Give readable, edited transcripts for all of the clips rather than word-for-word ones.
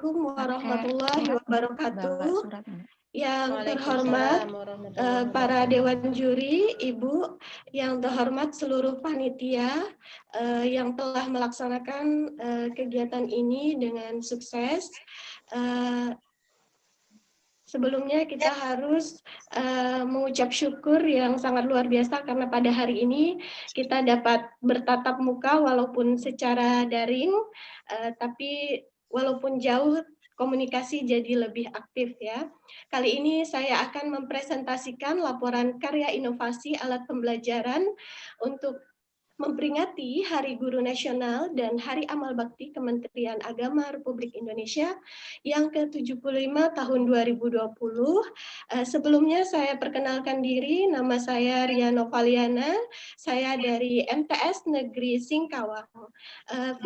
Assalamualaikum warahmatullahi wabarakatuh. Yang terhormat para Dewan Juri, Ibu, yang terhormat seluruh panitia yang telah melaksanakan kegiatan ini dengan sukses. Sebelumnya kita harus mengucap syukur yang sangat luar biasa karena pada hari ini kita dapat bertatap muka walaupun secara daring, tapi walaupun jauh komunikasi jadi lebih aktif ya. Kali ini saya akan mempresentasikan laporan karya inovasi alat pembelajaran untuk memperingati Hari Guru Nasional dan Hari Amal Bakti Kementerian Agama Republik Indonesia yang ke-75 tahun 2020. Sebelumnya saya perkenalkan diri, nama saya Ria Novaliana, saya dari MTS Negeri Singkawang.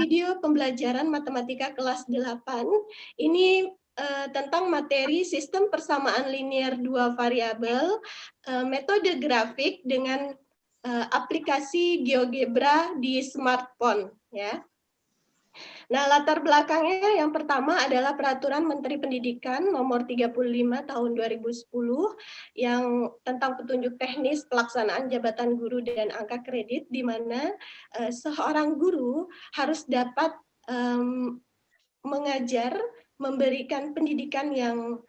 Video pembelajaran matematika kelas 8 ini tentang materi sistem persamaan linear dua variabel, metode grafik dengan aplikasi GeoGebra di smartphone ya. Nah, latar belakangnya yang pertama adalah Peraturan Menteri Pendidikan Nomor 35 Tahun 2010 yang tentang petunjuk teknis pelaksanaan jabatan guru dan angka kredit, di mana seorang guru harus dapat mengajar, memberikan pendidikan yang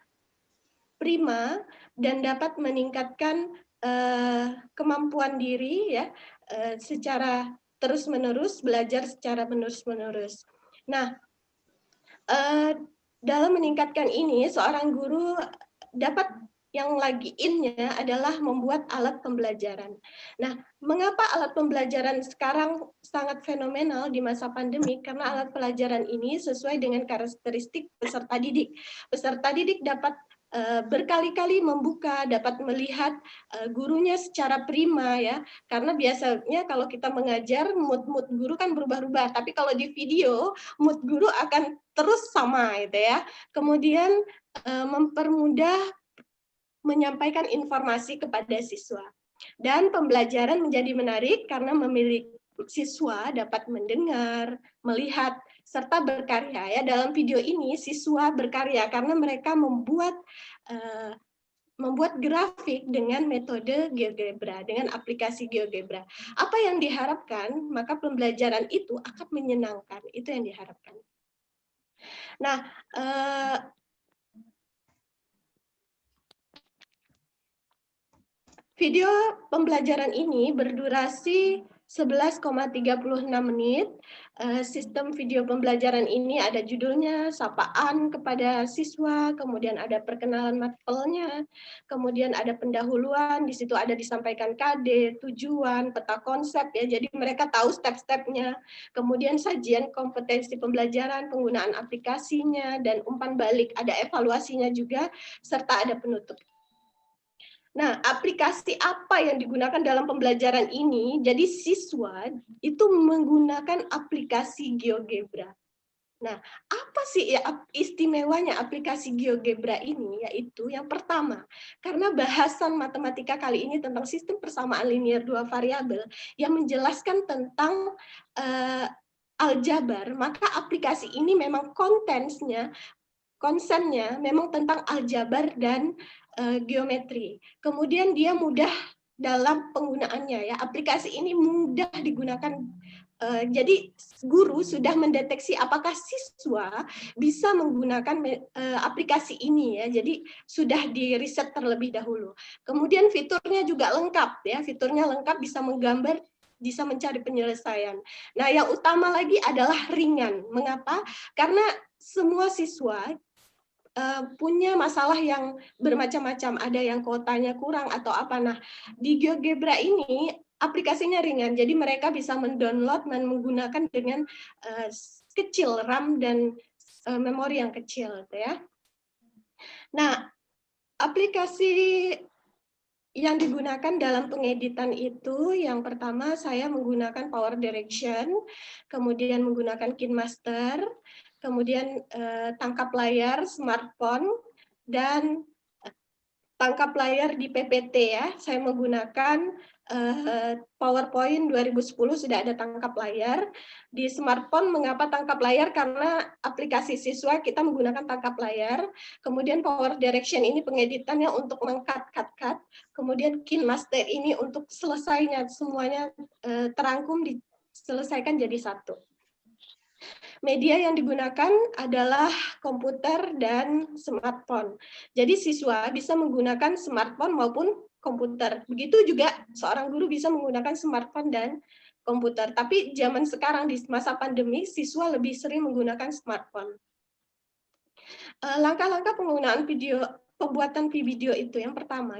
prima dan dapat meningkatkan kemampuan diri ya secara terus-menerus, belajar secara menerus-menerus. Nah, dalam meningkatkan ini seorang guru dapat yang lagi in-nya adalah membuat alat pembelajaran. Nah, mengapa alat pembelajaran sekarang sangat fenomenal di masa pandemi? Karena alat pelajaran ini sesuai dengan karakteristik peserta didik. Peserta didik dapat berkali-kali membuka, dapat melihat gurunya secara prima ya. Karena biasanya kalau kita mengajar, mood guru kan berubah-ubah. Tapi kalau di video, mood guru akan terus sama gitu ya. Kemudian mempermudah menyampaikan informasi kepada siswa. Dan pembelajaran menjadi menarik karena memiliki siswa dapat mendengar, melihat, serta berkarya. Ya, dalam video ini siswa berkarya karena mereka membuat grafik dengan metode GeoGebra, dengan aplikasi GeoGebra. Apa yang diharapkan? Maka pembelajaran itu akan menyenangkan. Itu yang diharapkan. Nah, video pembelajaran ini berdurasi 11,36 menit. Sistem video pembelajaran ini ada judulnya, sapaan kepada siswa, kemudian ada perkenalan matkulnya, kemudian ada pendahuluan, di situ ada disampaikan KD, tujuan, peta konsep ya, jadi mereka tahu step-stepnya, kemudian sajian kompetensi pembelajaran, penggunaan aplikasinya, dan umpan balik, ada evaluasinya juga, serta ada penutup. Nah, aplikasi apa yang digunakan dalam pembelajaran ini? Jadi siswa itu menggunakan aplikasi GeoGebra. Nah, apa sih ya istimewanya aplikasi GeoGebra ini? Yaitu yang pertama, karena bahasan matematika kali ini tentang sistem persamaan linear dua variabel yang menjelaskan tentang aljabar, maka aplikasi ini memang konsennya memang tentang aljabar dan geometri. Kemudian dia mudah dalam penggunaannya ya. Aplikasi ini mudah digunakan. Jadi guru sudah mendeteksi apakah siswa bisa menggunakan aplikasi ini ya. Jadi sudah di riset terlebih dahulu. Kemudian fiturnya juga lengkap ya. Fiturnya lengkap, bisa menggambar, bisa mencari penyelesaian. Nah, yang utama lagi adalah ringan. Mengapa? Karena semua siswa punya masalah yang bermacam-macam, ada yang kuotanya kurang atau apa. Nah, di GeoGebra ini aplikasinya ringan, jadi mereka bisa mendownload dan menggunakan dengan kecil, RAM dan memori yang kecil, gitu ya. Nah, aplikasi yang digunakan dalam pengeditan itu, yang pertama saya menggunakan Power Direction, kemudian menggunakan KineMaster, kemudian tangkap layar, smartphone, dan tangkap layar di PPT ya. Saya menggunakan PowerPoint 2010 sudah ada tangkap layar. Di smartphone mengapa tangkap layar? Karena aplikasi siswa kita menggunakan tangkap layar. Kemudian Power Direction ini pengeditannya untuk mengkat-kat-kat. Kemudian KineMaster ini untuk selesainya semuanya terangkum diselesaikan jadi satu. Media yang digunakan adalah komputer dan smartphone. Jadi siswa bisa menggunakan smartphone maupun komputer. Begitu juga seorang guru bisa menggunakan smartphone dan komputer. Tapi zaman sekarang di masa pandemi, siswa lebih sering menggunakan smartphone. Langkah-langkah penggunaan pembuatan video itu yang pertama,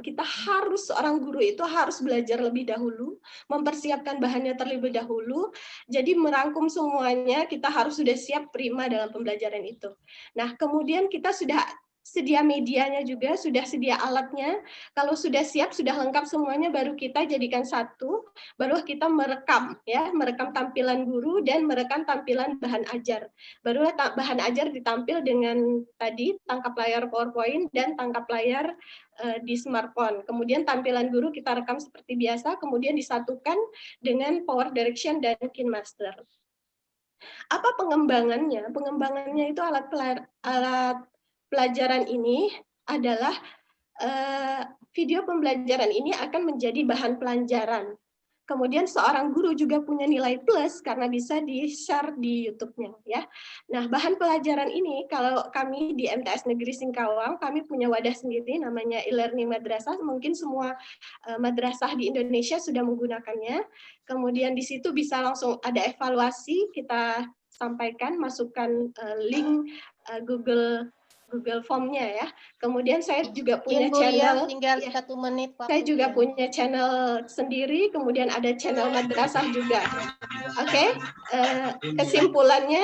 seorang guru itu harus belajar lebih dahulu, mempersiapkan bahannya terlebih dahulu, jadi merangkum semuanya, kita harus sudah siap prima dalam pembelajaran itu. Nah, kemudian kita sudah sedia medianya juga, sudah sedia alatnya, kalau sudah siap, sudah lengkap semuanya, baru kita jadikan satu, baru kita merekam, ya, merekam tampilan guru dan merekam tampilan bahan ajar. Barulah bahan ajar ditampil dengan tadi tangkap layar PowerPoint dan tangkap layar di smartphone. Kemudian tampilan guru kita rekam seperti biasa, kemudian disatukan dengan Power Direction dan KineMaster. Apa pengembangannya? Pengembangannya itu alat pelajaran ini adalah video pembelajaran ini akan menjadi bahan pelajaran. Kemudian seorang guru juga punya nilai plus karena bisa di-share di YouTube-nya ya. Nah, bahan pelajaran ini kalau kami di MTS Negeri Singkawang, kami punya wadah sendiri namanya e-learning madrasah. Mungkin semua madrasah di Indonesia sudah menggunakannya. Kemudian di situ bisa langsung ada evaluasi, kita sampaikan, masukkan link Google Form-nya ya. Kemudian saya juga punya channel. Tinggal 1 menit. Saya juga punya channel sendiri, kemudian ada channel madrasah juga. Oke, kesimpulannya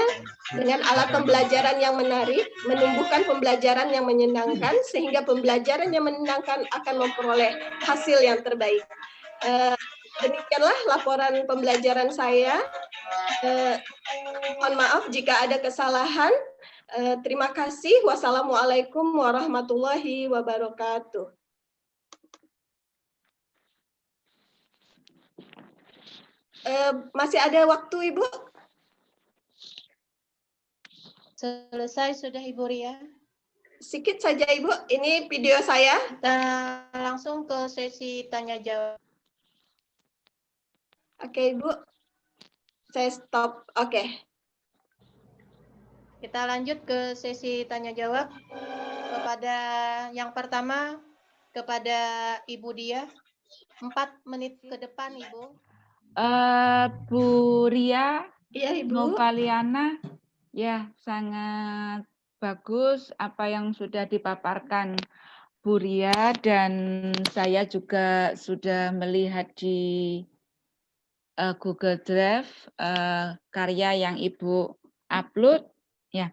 dengan alat pembelajaran yang menarik, menumbuhkan pembelajaran yang menyenangkan, sehingga pembelajaran yang menyenangkan akan memperoleh hasil yang terbaik. Demikianlah laporan pembelajaran saya. Mohon maaf jika ada kesalahan. Terima kasih. Wassalamualaikum warahmatullahi wabarakatuh. Masih ada waktu, Ibu? Selesai sudah, Ibu Ria. Sedikit saja, Ibu. Ini video saya. Kita langsung ke sesi tanya jawab. Oke, Ibu. Saya stop. Oke. Kita lanjut ke sesi tanya jawab. Kepada yang pertama, kepada Ibu Dia. 4 menit ke depan, Ibu. Bu Ria, Iya, Ibu. Novaliana, ya sangat bagus apa yang sudah dipaparkan Bu Ria, dan saya juga sudah melihat di Google Drive karya yang Ibu upload. Ya,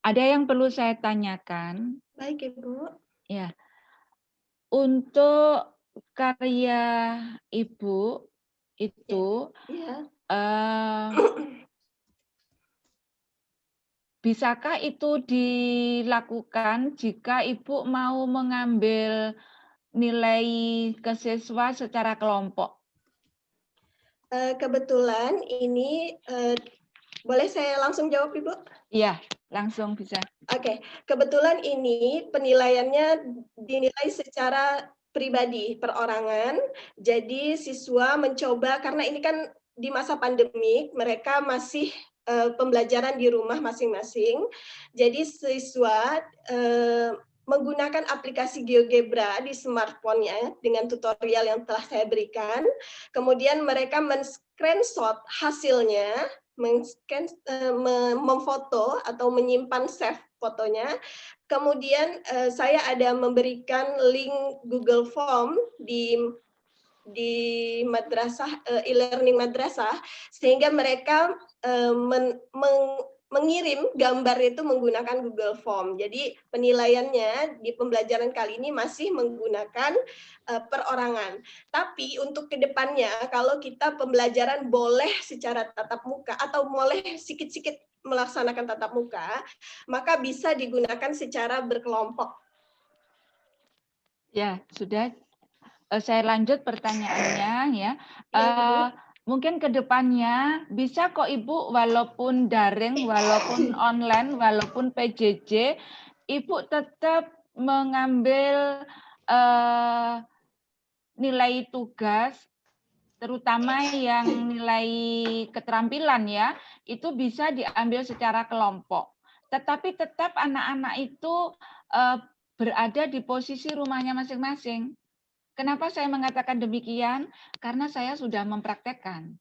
ada yang perlu saya tanyakan. Baik, Ibu. Ya, untuk karya Ibu itu. Ya. Bisakah itu dilakukan jika Ibu mau mengambil nilai ke siswa secara kelompok? Kebetulan ini, boleh saya langsung jawab, Ibu? Iya, langsung bisa. Oke, kebetulan ini penilaiannya dinilai secara pribadi, perorangan. Jadi siswa mencoba, karena ini kan di masa pandemi, mereka masih pembelajaran di rumah masing-masing. Jadi siswa menggunakan aplikasi GeoGebra di smartphone-nya dengan tutorial yang telah saya berikan. Kemudian mereka men-screenshot hasilnya, memfoto atau menyimpan save fotonya. Kemudian saya ada memberikan link Google Form di madrasah, e-learning madrasah, sehingga mereka mengirim gambar itu menggunakan Google Form. Jadi penilaiannya di pembelajaran kali ini masih menggunakan perorangan. Tapi untuk kedepannya, kalau kita pembelajaran boleh secara tatap muka atau boleh sedikit-sedikit melaksanakan tatap muka, maka bisa digunakan secara berkelompok. Ya, sudah. Saya lanjut pertanyaannya ya. Ya, Ibu. Mungkin ke depannya bisa kok Ibu walaupun daring, walaupun online, walaupun PJJ, Ibu tetap mengambil nilai tugas, terutama yang nilai keterampilan ya, itu bisa diambil secara kelompok. Tetapi tetap anak-anak itu berada di posisi rumahnya masing-masing. Kenapa saya mengatakan demikian? Karena saya sudah mempraktekkan.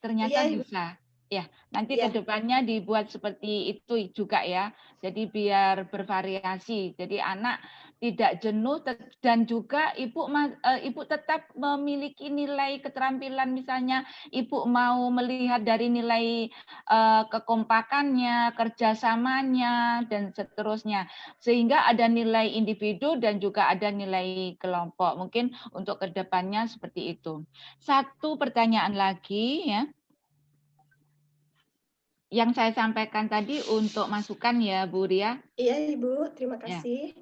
Ternyata Iya, Ibu. bisa. Ya, nanti ke Ya. depannya dibuat seperti itu juga ya. Jadi biar bervariasi. Jadi anak tidak jenuh dan juga ibu tetap memiliki nilai keterampilan, misalnya ibu mau melihat dari nilai kekompakannya, kerjasamanya dan seterusnya. Sehingga ada nilai individu dan juga ada nilai kelompok. Mungkin untuk ke depannya seperti itu. Satu pertanyaan lagi ya. Yang saya sampaikan tadi untuk masukan ya, Bu Ria. Iya, Ibu. Terima Ya. kasih.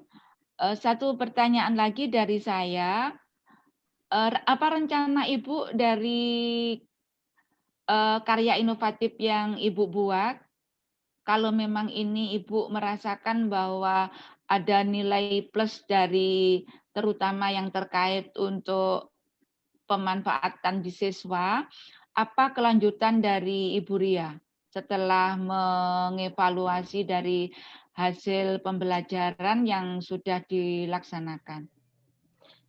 Satu pertanyaan lagi dari saya. Apa rencana Ibu dari karya inovatif yang Ibu buat? Kalau memang ini Ibu merasakan bahwa ada nilai plus dari terutama yang terkait untuk pemanfaatan di siswa, apa kelanjutan dari Ibu Ria setelah mengevaluasi dari hasil pembelajaran yang sudah dilaksanakan?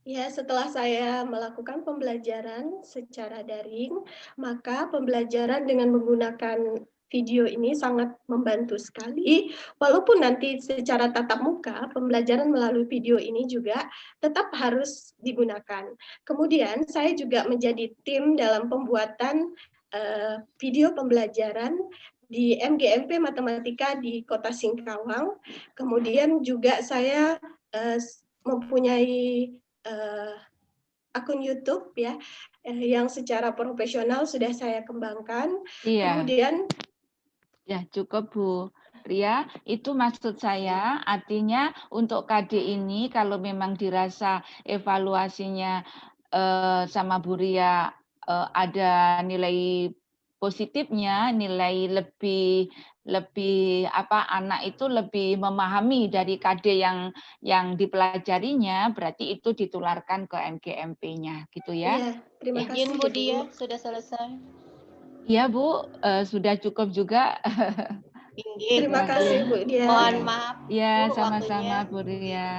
Ya, setelah saya melakukan pembelajaran secara daring, maka pembelajaran dengan menggunakan video ini sangat membantu sekali. Walaupun nanti secara tatap muka, pembelajaran melalui video ini juga tetap harus digunakan. Kemudian saya juga menjadi tim dalam pembuatan video pembelajaran di MGMP Matematika di Kota Singkawang. Kemudian juga saya mempunyai akun YouTube ya yang secara profesional sudah saya kembangkan. Iya. Kemudian ya cukup Bu Ria, itu maksud saya artinya untuk KD ini kalau memang dirasa evaluasinya sama Bu Ria ada nilai positifnya, nilai lebih anak itu lebih memahami dari KD yang dipelajarinya, berarti itu ditularkan ke MGMP-nya gitu ya. Iya, terima kasih Izin Bu Ibu. Dia, sudah selesai. Iya Bu, sudah cukup juga. Terima kasih Bu Dia. Mohon maaf Ya, Bu, sama-sama waktunya. Bu Ria.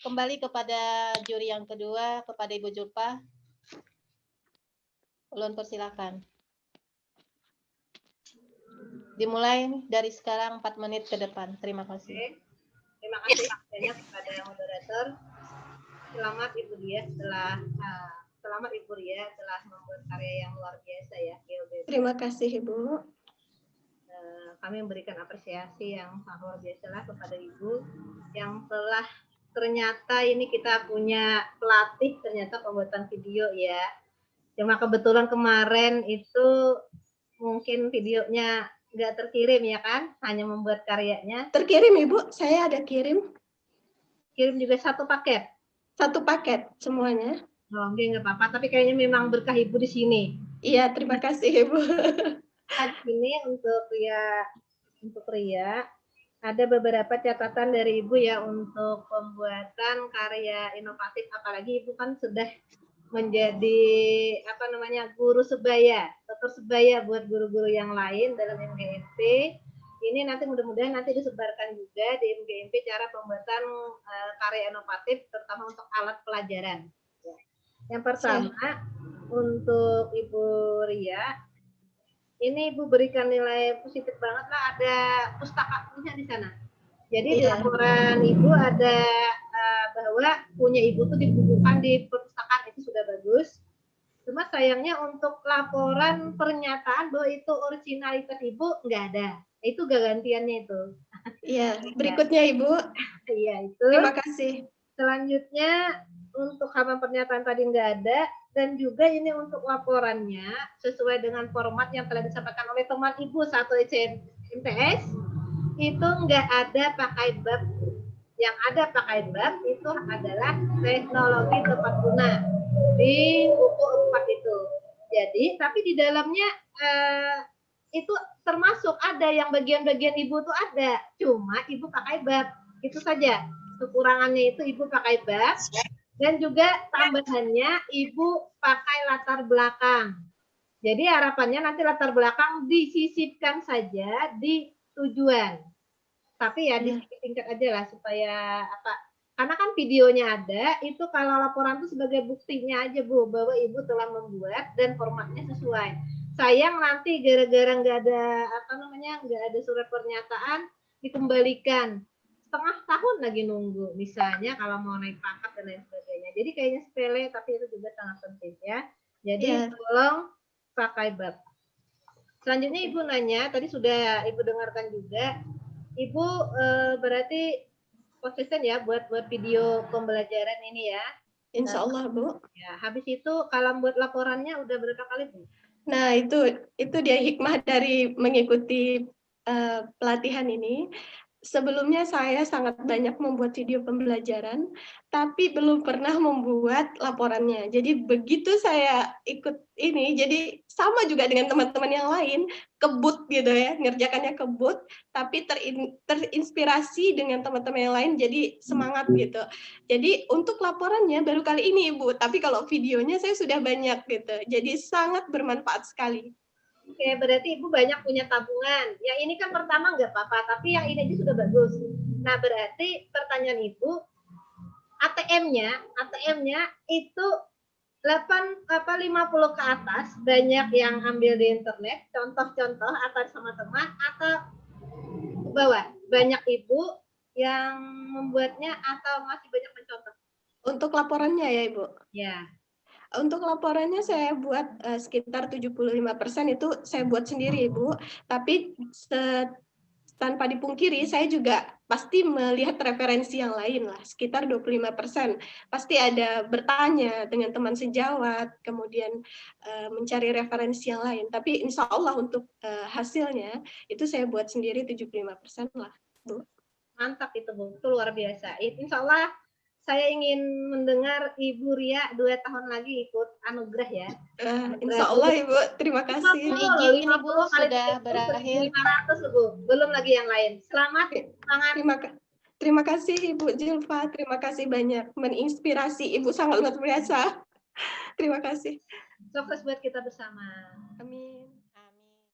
Kembali kepada juri yang kedua, kepada Ibu Julpa. Ulun persilakan. Dimulai dari sekarang 4 menit ke depan. Terima kasih. Terima kasih banyak kepada moderator. Selamat Ibu Ria telah membuat karya yang luar biasa ya, GeoGebra. Terima kasih Ibu. Kami memberikan apresiasi yang sangat luar biasa lah kepada Ibu yang telah ternyata ini kita punya pelatih ternyata pembuatan video ya. Cuma kebetulan kemarin itu mungkin videonya nggak terkirim ya kan, hanya membuat karyanya. Terkirim Ibu, saya ada kirim. Kirim juga satu paket. Satu paket semuanya. Oh, nggak apa-apa, tapi kayaknya memang berkah Ibu di sini. Iya, terima kasih Ibu. Ini untuk Ria ada beberapa catatan dari Ibu ya untuk pembuatan karya inovatif, apalagi Ibu kan sudah menjadi guru sebaya, tutor sebaya buat guru-guru yang lain dalam MGMP. Ini nanti mudah-mudahan nanti disebarkan juga di MGMP cara pembuatan karya inovatif terutama untuk alat pelajaran. Yang pertama untuk Ibu Ria, ini Ibu berikan nilai positif banget lah, ada pustaka punya di sana. Jadi di laporan Ibu ada bahwa punya Ibu tuh dibukukan di perpustakaan, itu sudah bagus. Cuma sayangnya untuk laporan pernyataan bahwa itu originalitas Ibu nggak ada. Itu gantiannya itu. Iya, berikutnya Ibu. Iya itu. Terima kasih. Selanjutnya untuk halaman pernyataan tadi nggak ada, dan juga ini untuk laporannya sesuai dengan format yang telah disampaikan oleh teman Ibu satu MTS itu nggak ada pakai bab yang ada pakai bab itu adalah teknologi tepat guna di buku 4 itu. Jadi, tapi di dalamnya itu termasuk ada yang bagian-bagian ibu tuh ada, cuma ibu pakai bab. Itu saja. Kekurangannya itu ibu pakai bab dan juga tambahannya ibu pakai latar belakang. Jadi harapannya nanti latar belakang disisipkan saja di tujuan. Tapi ya disingkat aja lah supaya apa? Karena kan videonya ada, itu kalau laporan itu sebagai buktinya aja Bu, bahwa ibu telah membuat dan formatnya sesuai. Sayang nanti gara-gara nggak ada surat pernyataan dikembalikan setengah tahun lagi nunggu, misalnya kalau mau naik pangkat dan lain sebagainya. Jadi kayaknya sepele, tapi itu juga sangat penting ya. Jadi tolong pakai bab. Selanjutnya Ibu nanya, tadi sudah Ibu dengarkan juga, Ibu berarti konsisten ya buat video pembelajaran ini ya. Insya Allah Bu. Ya, habis itu kalau buat laporannya udah berapa kali Bu? Nah itu dia hikmah dari mengikuti pelatihan ini. Sebelumnya saya sangat banyak membuat video pembelajaran, tapi belum pernah membuat laporannya. Jadi begitu saya ikut ini, jadi sama juga dengan teman-teman yang lain, kebut gitu ya, ngerjakannya kebut, tapi terinspirasi dengan teman-teman yang lain, jadi semangat gitu. Jadi untuk laporannya baru kali ini Ibu, tapi kalau videonya saya sudah banyak gitu, jadi sangat bermanfaat sekali. Oke, berarti Ibu banyak punya tabungan. Yang ini kan pertama nggak apa-apa, tapi yang ini aja sudah bagus. Nah, berarti pertanyaan Ibu, ATM-nya itu 50 ke atas, banyak yang ambil di internet, contoh-contoh atas sama teman, atau ke bawah, banyak Ibu yang membuatnya atau masih banyak mencontoh? Untuk laporannya ya Ibu? Ya. Untuk laporannya saya buat sekitar 75% itu saya buat sendiri Ibu, tapi tanpa dipungkiri saya juga pasti melihat referensi yang lain lah, sekitar 25%. Pasti ada bertanya dengan teman sejawat, kemudian mencari referensi yang lain. Tapi insya Allah untuk hasilnya itu saya buat sendiri 75% lah Bu. Mantap itu Bu, itu luar biasa. Insya Allah saya ingin mendengar Ibu Ria 2 tahun lagi ikut anugerah ya. Insya Allah Ibu, terima kasih. Izin Ibu sudah berakhir. 500 Bu, belum lagi yang lain. Selamat, semangat. Terima kasih Ibu Julfa, terima kasih banyak, menginspirasi Ibu sangat luar biasa. Terima kasih. Sukses buat kita bersama. Amin.